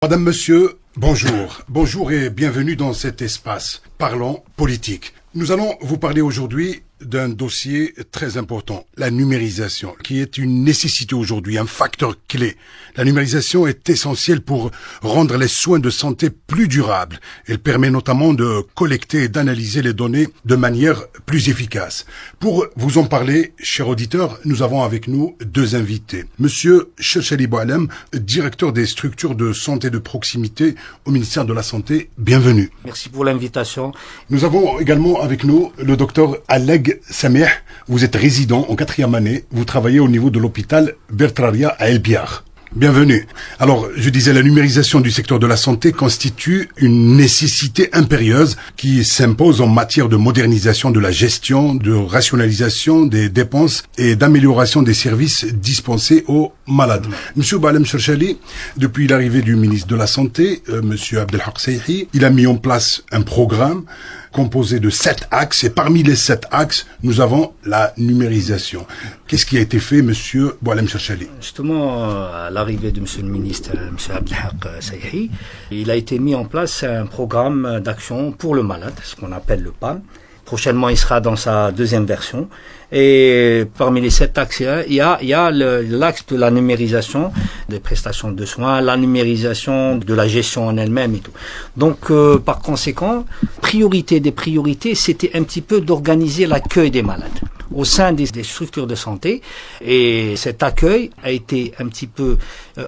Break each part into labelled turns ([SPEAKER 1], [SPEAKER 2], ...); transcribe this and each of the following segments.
[SPEAKER 1] Madame, monsieur, bonjour. Bonjour et bienvenue dans cet espace. Parlons politique. Nous allons vous parler aujourd'hui d'un dossier très important, la numérisation, qui est une nécessité aujourd'hui, un facteur clé. La numérisation est essentielle pour rendre les soins de santé plus durables. Elle permet notamment de collecter et d'analyser les données de manière plus efficace. Pour vous en parler, chers auditeurs, nous avons avec nous deux invités. Monsieur Cherchali Boualem, directeur des structures de santé de proximité au ministère de la Santé. Bienvenue.
[SPEAKER 2] Merci pour l'invitation.
[SPEAKER 1] Nous avons également avec nous le docteur Aleg Samih. Vous êtes résident en 4e année. Vous travaillez au niveau de l'hôpital Bertraria à El Biar. Bienvenue. Alors, je disais, la numérisation du secteur de la santé constitue une nécessité impérieuse qui s'impose en matière de modernisation de la gestion, de rationalisation des dépenses et d'amélioration des services dispensés aux malades. Monsieur Boualem Cherchali, depuis l'arrivée du ministre de la Santé, Monsieur Abdelhak Saihi, il a mis en place un programme composé de 7 axes, et parmi les 7 axes, nous avons la numérisation. Qu'est-ce qui a été fait, monsieur Boualem Cherchali?
[SPEAKER 2] Justement, à l'arrivée de monsieur le ministre, monsieur Abdelhak Saihi, il a été mis en place un programme d'action pour le malade, ce qu'on appelle le PAM. Prochainement, il sera dans sa deuxième version. Et parmi les 7 axes, il y a l'axe de la numérisation des prestations de soins, la numérisation de la gestion en elle-même et tout. Donc, par conséquent, priorité des priorités, c'était un petit peu d'organiser l'accueil des malades au sein des structures de santé, et cet accueil a été un petit peu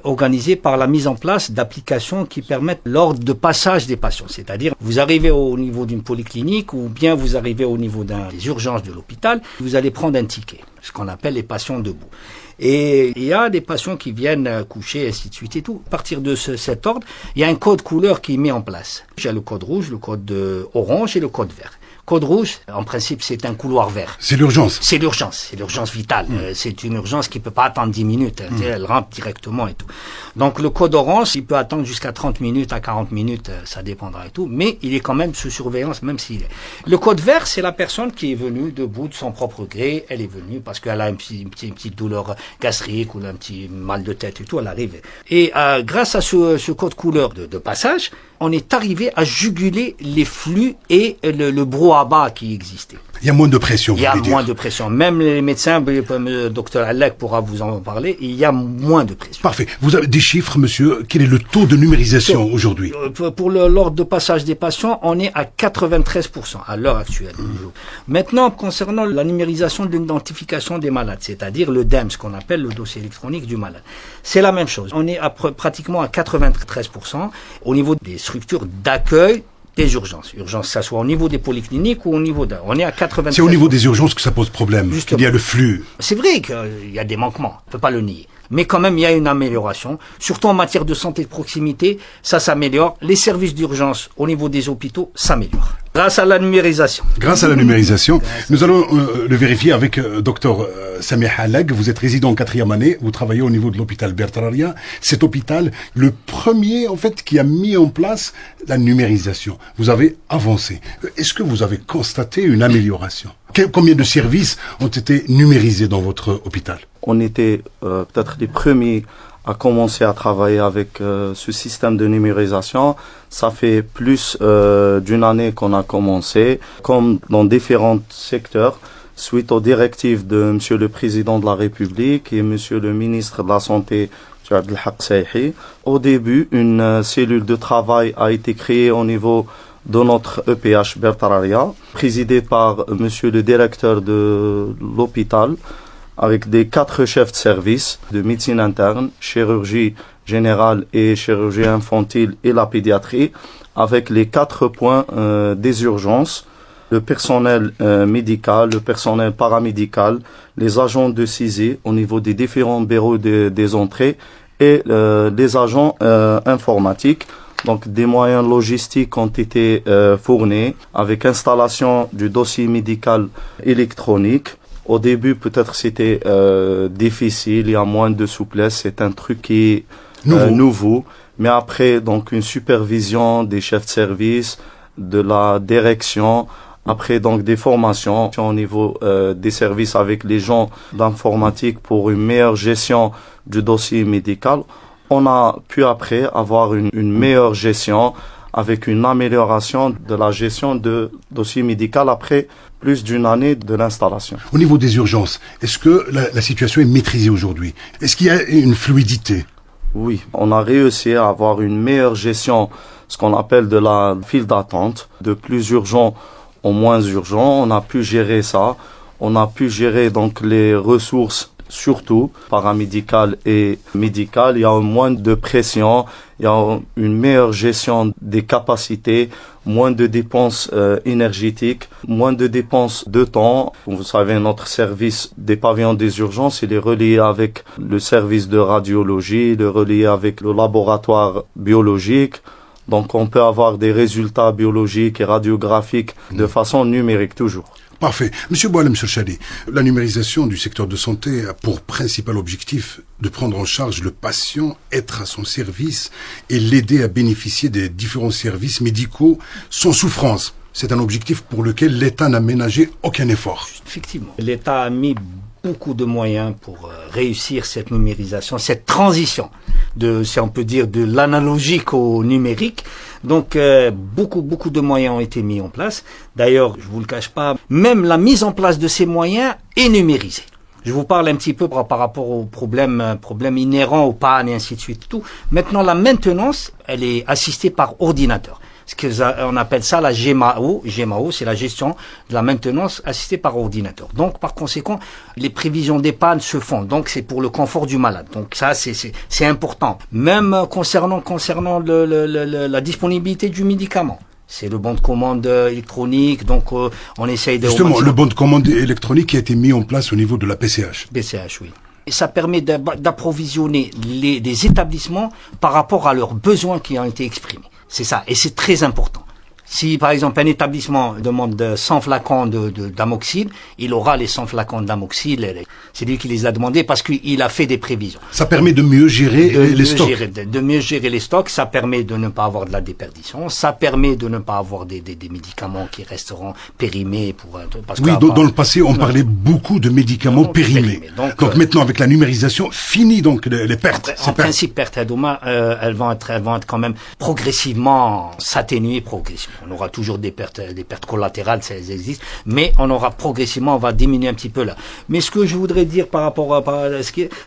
[SPEAKER 2] organisé par la mise en place d'applications qui permettent l'ordre de passage des patients, c'est-à-dire vous arrivez au niveau d'une polyclinique ou bien vous arrivez au niveau des urgences de l'hôpital, vous allez prendre un ticket, ce qu'on appelle les patients debout. Et il y a des patients qui viennent coucher, ainsi de suite et tout. À partir de cet ordre, il y a un code couleur qui est mis en place. Il y a le code rouge, le code orange et le code vert. Code rouge, en principe, c'est un couloir vert.
[SPEAKER 1] C'est l'urgence.
[SPEAKER 2] C'est l'urgence vitale. C'est une urgence qui peut pas attendre 10 minutes. Elle rentre directement et tout. Donc, le code orange, il peut attendre jusqu'à 30 minutes à 40 minutes, ça dépendra et tout. Mais il est quand même sous surveillance, même s'il est. Le code vert, c'est la personne qui est venue debout de son propre gré. Elle est venue parce qu'elle a une petite douleur gastrique ou un petit mal de tête et tout, elle arrive. Et grâce à ce code couleur de passage, on est arrivé à juguler les flux et le brouhaha qui existait.
[SPEAKER 1] Il y a moins de pression.
[SPEAKER 2] Il y a moins de pression. Même les médecins, le docteur Alek pourra vous en parler, il y a moins de pression.
[SPEAKER 1] Parfait. Vous avez des chiffres, monsieur? Quel est le taux de numérisation aujourd'hui?
[SPEAKER 2] Pour l'ordre de passage des patients, on est à 93% à l'heure actuelle. Maintenant, concernant la numérisation de l'identification des malades, c'est-à-dire le DEM, ce qu'on appelle le dossier électronique du malade, c'est la même chose. On est pratiquement à 93% au niveau des structures d'accueil des urgences. Urgences, que ça soit au niveau des polycliniques ou au niveau on est à 93%.
[SPEAKER 1] C'est au niveau des urgences que ça pose problème.
[SPEAKER 2] Justement.
[SPEAKER 1] Il y a le flux.
[SPEAKER 2] C'est vrai qu'il y a des manquements. On peut pas le nier. Mais quand même, il y a une amélioration. Surtout en matière de santé de proximité, ça s'améliore. Les services d'urgence au niveau des hôpitaux s'améliorent. Grâce à la numérisation.
[SPEAKER 1] Grâce à la numérisation. Nous allons le vérifier avec docteur Samih Aleg. Vous êtes résident en 4e année. Vous travaillez au niveau de l'hôpital Bertraria. Cet hôpital, le premier, en fait, qui a mis en place la numérisation. Vous avez avancé. Est-ce que vous avez constaté une amélioration? Combien de services ont été numérisés dans votre hôpital?
[SPEAKER 3] On était peut-être les premiers à commencer à travailler avec ce système de numérisation. Ça fait plus d'une année qu'on a commencé, comme dans différents secteurs, suite aux directives de Monsieur le Président de la République et Monsieur le Ministre de la Santé, M. Abdelhak Saihi. Au début, une cellule de travail a été créée au niveau de notre EPH Bertraria, présidée par Monsieur le Directeur de l'hôpital, avec des 4 chefs de service de médecine interne, chirurgie générale et chirurgie infantile et la pédiatrie, avec les 4 points des urgences, le personnel médical, le personnel paramédical, les agents de CISI au niveau des différents bureaux des entrées et les agents informatiques. Donc des moyens logistiques ont été fournis avec installation du dossier médical électronique. Au début, peut-être c'était difficile, il y a moins de souplesse, c'est un truc qui est nouveau. Mais après, donc une supervision des chefs de service, de la direction, après donc des formations au niveau des services avec les gens d'informatique pour une meilleure gestion du dossier médical. on a pu après avoir une meilleure gestion avec une amélioration de la gestion de dossier médical après plus d'une année de l'installation.
[SPEAKER 1] Au niveau des urgences, est-ce que la situation est maîtrisée aujourd'hui? Est-ce qu'il y a une fluidité?
[SPEAKER 3] Oui, on a réussi à avoir une meilleure gestion, ce qu'on appelle de la file d'attente, de plus urgent au moins urgent. On a pu gérer ça. On a pu gérer donc les ressources, surtout paramédicales et médicales. Il y a moins de pression, il y a une meilleure gestion des capacités, moins de dépenses énergétiques, moins de dépenses de temps. Vous savez, notre service des pavillons des urgences, il est relié avec le service de radiologie, il est relié avec le laboratoire biologique. Donc on peut avoir des résultats biologiques et radiographiques de façon numérique toujours.
[SPEAKER 1] Parfait. Monsieur Boualem Serchali, la numérisation du secteur de santé a pour principal objectif de prendre en charge le patient, être à son service et l'aider à bénéficier des différents services médicaux sans souffrance. C'est un objectif pour lequel l'État n'a ménagé aucun effort.
[SPEAKER 2] Effectivement, l'État a mis beaucoup de moyens pour réussir cette numérisation, cette transition si on peut dire, de l'analogique au numérique. Donc, beaucoup de moyens ont été mis en place. D'ailleurs, je vous le cache pas, même la mise en place de ces moyens est numérisée. Je vous parle un petit peu par rapport aux problèmes inhérents aux pannes et ainsi de suite. Tout. Maintenant, la maintenance, elle est assistée par ordinateur. On appelle ça la GMAO. GMAO, c'est la gestion de la maintenance assistée par ordinateur. Donc, par conséquent, les prévisions des pannes se font. Donc, c'est pour le confort du malade. Donc, ça, c'est important. Même concernant la disponibilité du médicament. C'est le bon de commande électronique, donc on essaye de...
[SPEAKER 1] Justement, le bon de commande électronique qui a été mis en place au niveau de la PCH.
[SPEAKER 2] PCH, oui. Et ça permet d'approvisionner des établissements par rapport à leurs besoins qui ont été exprimés. C'est ça, et c'est très important. Si, par exemple, un établissement demande 100 flacons d'amoxyl, il aura les 100 flacons d'amoxyl. C'est lui qui les a demandés parce qu'il a fait des prévisions.
[SPEAKER 1] Ça permet de mieux gérer les stocks.
[SPEAKER 2] De mieux gérer les stocks. Ça permet de ne pas avoir de la déperdition. Ça permet de ne pas avoir des médicaments qui resteront périmés parce
[SPEAKER 1] oui, dans le passé, on parlait beaucoup de médicaments périmés. Donc maintenant, avec la numérisation, fini donc les pertes.
[SPEAKER 2] En principe, pertes et dommages, elles vont être quand même progressivement s'atténuer progressivement. On aura toujours des pertes collatérales, ça existe, mais on aura progressivement, on va diminuer un petit peu là. Mais ce que je voudrais dire par rapport à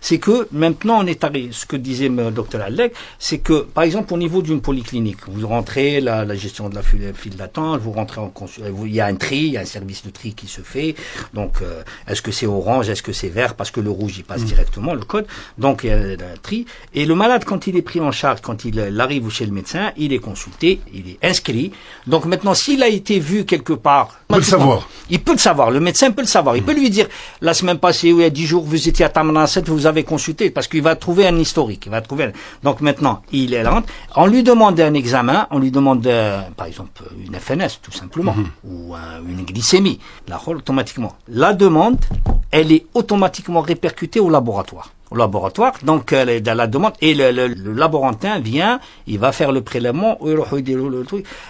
[SPEAKER 2] c'est que maintenant on est arrivé, ce que disait le docteur Alleg, c'est que par exemple au niveau d'une polyclinique, vous rentrez la gestion de la file d'attente, vous rentrez il y a un tri, il y a un service de tri qui se fait. Donc est-ce que c'est orange, est-ce que c'est vert, parce que le rouge il passe directement le code. Donc il y a un tri et le malade quand il est pris en charge, quand il arrive chez le médecin, il est consulté, il est inscrit. Donc maintenant, s'il a été vu quelque part...
[SPEAKER 1] Il peut le savoir.
[SPEAKER 2] Il peut le savoir, le médecin peut le savoir. Il peut lui dire, la semaine passée, ou il y a 10 jours, vous étiez à Tamanasset, vous avez consulté, parce qu'il va trouver un historique. Donc maintenant, il est là. On lui demande un examen, on lui demande, par exemple, une FNS, tout simplement, ou une glycémie. Là, automatiquement. La demande, elle est automatiquement répercutée au laboratoire. Donc la demande, et le laborantin vient, il va faire le prélèvement,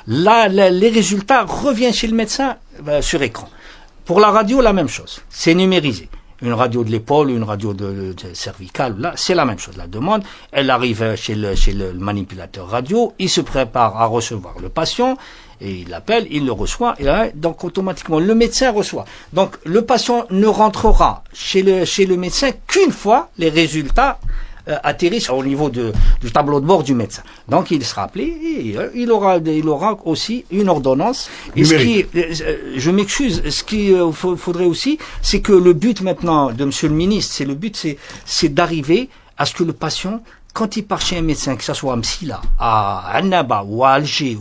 [SPEAKER 2] là les résultats reviennent chez le médecin sur écran. Pour la radio, la même chose, c'est numérisé. Une radio de l'épaule, une radio de cervicale, là, c'est la même chose. La demande, elle arrive chez le manipulateur radio, il se prépare à recevoir le patient, et il l'appelle, il le reçoit, et là, donc automatiquement, le médecin reçoit. Donc, le patient ne rentrera chez le médecin qu'une fois les résultats atterrissent au niveau du tableau de bord du médecin. Donc, il sera appelé, et il aura aussi une ordonnance. Et je m'excuse, ce qu'il faudrait aussi, c'est que le but maintenant de Monsieur le Ministre, c'est d'arriver à ce que le patient, quand il part chez un médecin, que ce soit à Msila, à Annaba ou à Alger,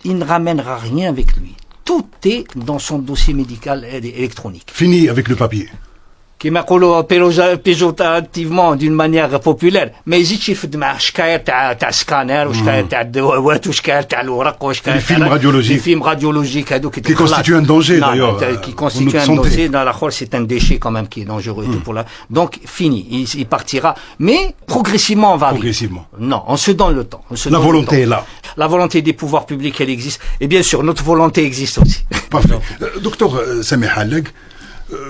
[SPEAKER 2] il ne ramènera rien avec lui. Tout est dans son dossier médical électronique.
[SPEAKER 1] Fini avec le papier.
[SPEAKER 2] Qui m'a péjorativement d'une manière populaire, mais il dit t'as scanner ou
[SPEAKER 1] les films
[SPEAKER 2] radiologiques
[SPEAKER 1] qui constituent un danger d'ailleurs.
[SPEAKER 2] Qui constituent un danger dans la chorale, c'est un déchet quand même qui est dangereux. Donc fini, il partira, mais progressivement on va arriver. Non, on se donne le temps.
[SPEAKER 1] La volonté est là.
[SPEAKER 2] La volonté des pouvoirs publics, elle existe, et bien sûr notre volonté existe aussi.
[SPEAKER 1] Parfait. Docteur Samih Alleg,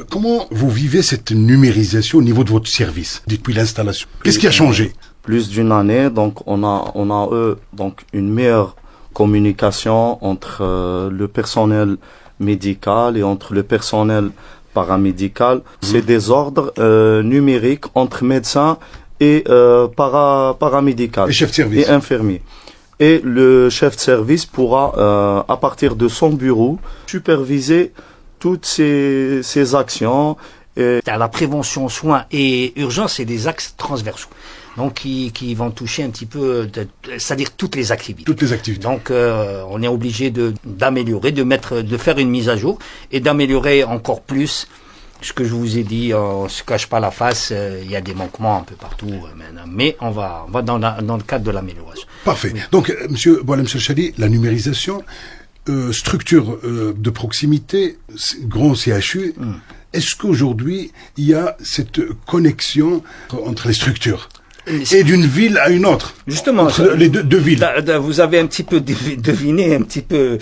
[SPEAKER 1] comment vous vivez cette numérisation au niveau de votre service depuis l'installation? Qu'est-ce qui a changé?
[SPEAKER 3] plus d'une année. Donc on a eux donc une meilleure communication entre le personnel médical et entre le personnel paramédical. C'est des ordres numériques entre médecins et paramédical
[SPEAKER 1] et chef de service
[SPEAKER 3] et infirmier. Et le chef de service pourra, à partir de son bureau, superviser toutes ces actions.
[SPEAKER 2] La prévention, soins et urgence, c'est des axes transversaux. Donc, qui vont toucher un petit peu, c'est-à-dire toutes les activités.
[SPEAKER 1] Toutes les activités.
[SPEAKER 2] Donc, on est obligé d'améliorer, de faire une mise à jour et d'améliorer encore plus. Ce que je vous ai dit, on se cache pas la face, il y a des manquements un peu partout maintenant, mais on va dans le cadre de l'amélioration.
[SPEAKER 1] Parfait.
[SPEAKER 2] Oui.
[SPEAKER 1] Donc, Monsieur Chali, la numérisation, structure de proximité, grand CHU, est-ce qu'aujourd'hui, il y a cette connexion entre les structures et d'une ville à une autre?
[SPEAKER 2] Justement,
[SPEAKER 1] entre les deux villes.
[SPEAKER 2] Vous avez un petit peu deviné, un petit peu,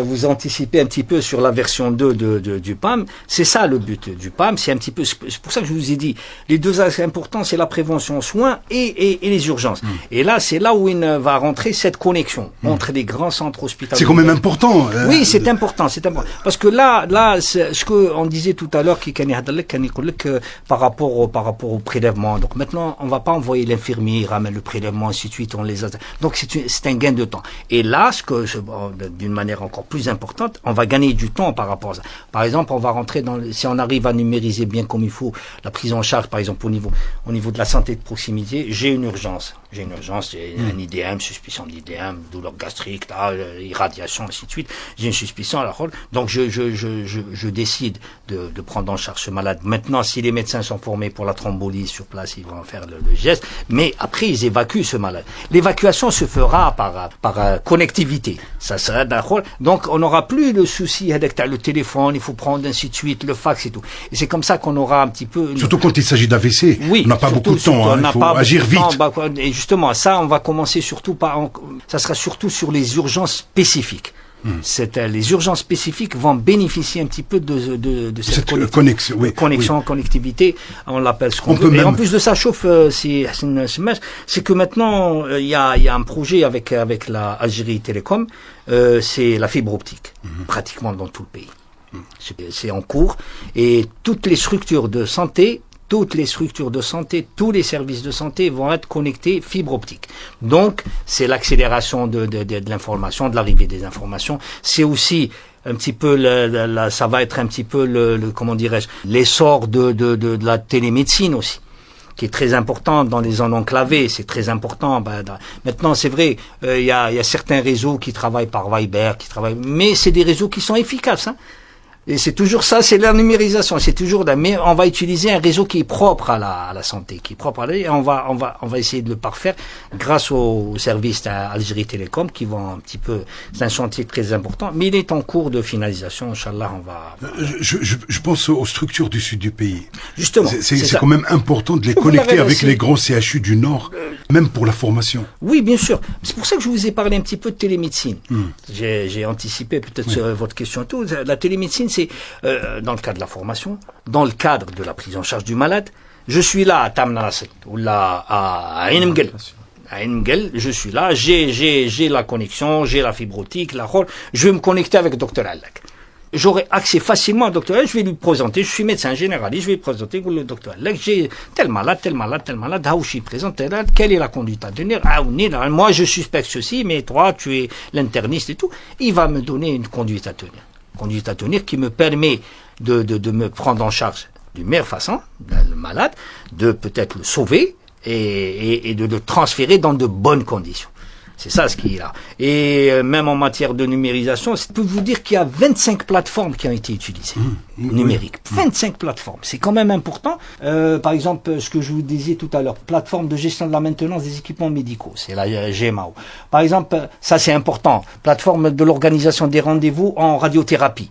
[SPEAKER 2] vous anticipez un petit peu sur la version 2 du PAM. C'est ça le but du PAM. C'est un petit peu, c'est pour ça que je vous ai dit, les deux axes importants, c'est la prévention soins et les urgences. Et là, c'est là où il va rentrer cette connexion entre les grands centres hospitaliers.
[SPEAKER 1] C'est quand même important.
[SPEAKER 2] Oui, c'est important, parce que là, ce que on disait tout à l'heure, par rapport au prélèvement. Donc maintenant, on va pas envoyer l'infirmier, il ramène le prélèvement, ainsi de suite, on les a. Donc c'est un gain de temps. Et là, d'une manière encore plus importante, on va gagner du temps par rapport à ça. Par exemple, on va rentrer si on arrive à numériser bien comme il faut la prise en charge, par exemple au niveau de la santé de proximité, j'ai une urgence, j'ai un IDM, suspicion d'IDM, douleur gastrique, irradiation, ainsi de suite. J'ai une suspicion, alors donc je décide de prendre en charge ce malade. Maintenant, si les médecins sont formés pour la thrombolyse sur place, ils vont faire le geste. Mais après, ils évacuent ce malade. L'évacuation se fera par connectivité. Ça sera d'accord. Donc, on n'aura plus le souci avec le téléphone, il faut prendre ainsi de suite, le fax et tout. Et c'est comme ça qu'on aura un petit peu...
[SPEAKER 1] Surtout quand il s'agit d'AVC.
[SPEAKER 2] Oui.
[SPEAKER 1] On n'a pas beaucoup de temps, il faut agir vite.
[SPEAKER 2] Et justement, ça, on va commencer surtout ça sera surtout sur les urgences spécifiques. Les urgences spécifiques vont bénéficier un petit peu de cette connexion, connectivité, on l'appelle ce qu'on veut. Et en plus de ça, c'est que maintenant il y a un projet avec la Algérie Télécom, c'est la fibre optique, pratiquement dans tout le pays. C'est en cours et toutes les structures de santé, tous les services de santé vont être connectés fibre optique. Donc, c'est l'accélération de l'information, de l'arrivée des informations. C'est aussi un petit peu ça va être un petit peu comment dirais-je, l'essor de la télémédecine aussi, qui est très important dans les zones enclavées, c'est très important. Maintenant, c'est vrai, il y a certains réseaux qui travaillent par Viber, mais c'est des réseaux qui sont efficaces, hein. Et c'est toujours ça, c'est la numérisation, c'est toujours mais on va utiliser un réseau qui est propre à la santé, qui est propre à et on va essayer de le parfaire grâce aux services Algérie Télécom qui vont un petit peu, c'est un chantier très important, mais il est en cours de finalisation, Inch'Allah, on va...
[SPEAKER 1] Je pense aux structures du sud du pays.
[SPEAKER 2] Justement.
[SPEAKER 1] C'est quand même important de les connecter avec les grands CHU du Nord, même pour la formation.
[SPEAKER 2] Oui, bien sûr. C'est pour ça que je vous ai parlé un petit peu de télémédecine. J'ai anticipé peut-être votre question et tout. La télémédecine, c'est dans le cadre de la formation, dans le cadre de la prise en charge du malade. Je suis là à Tamnasset ou là à Ain Mguel. À Ain Mguel, je suis là, j'ai la connexion, j'ai la fibre optique, je vais me connecter avec le docteur Allak. J'aurai accès facilement au docteur Allak, je vais lui présenter, je suis médecin généraliste, je vais lui présenter le docteur Allak, j'ai tel malade, où je suis présent, quelle est la conduite à tenir, moi je suspecte ceci, mais toi tu es l'interniste et tout, il va me donner une conduite à tenir qui me permet de me prendre en charge d'une meilleure façon, le malade, de peut-être le sauver et de le transférer dans de bonnes conditions. C'est ça ce qui est là. Et même en matière de numérisation, je peux vous dire qu'il y a 25 plateformes qui ont été utilisées, numériques. 25 plateformes. C'est quand même important. Par exemple, ce que je vous disais tout à l'heure, plateforme de gestion de la maintenance des équipements médicaux, c'est la GMAO. Par exemple, ça c'est important. Plateforme de l'organisation des rendez-vous en radiothérapie.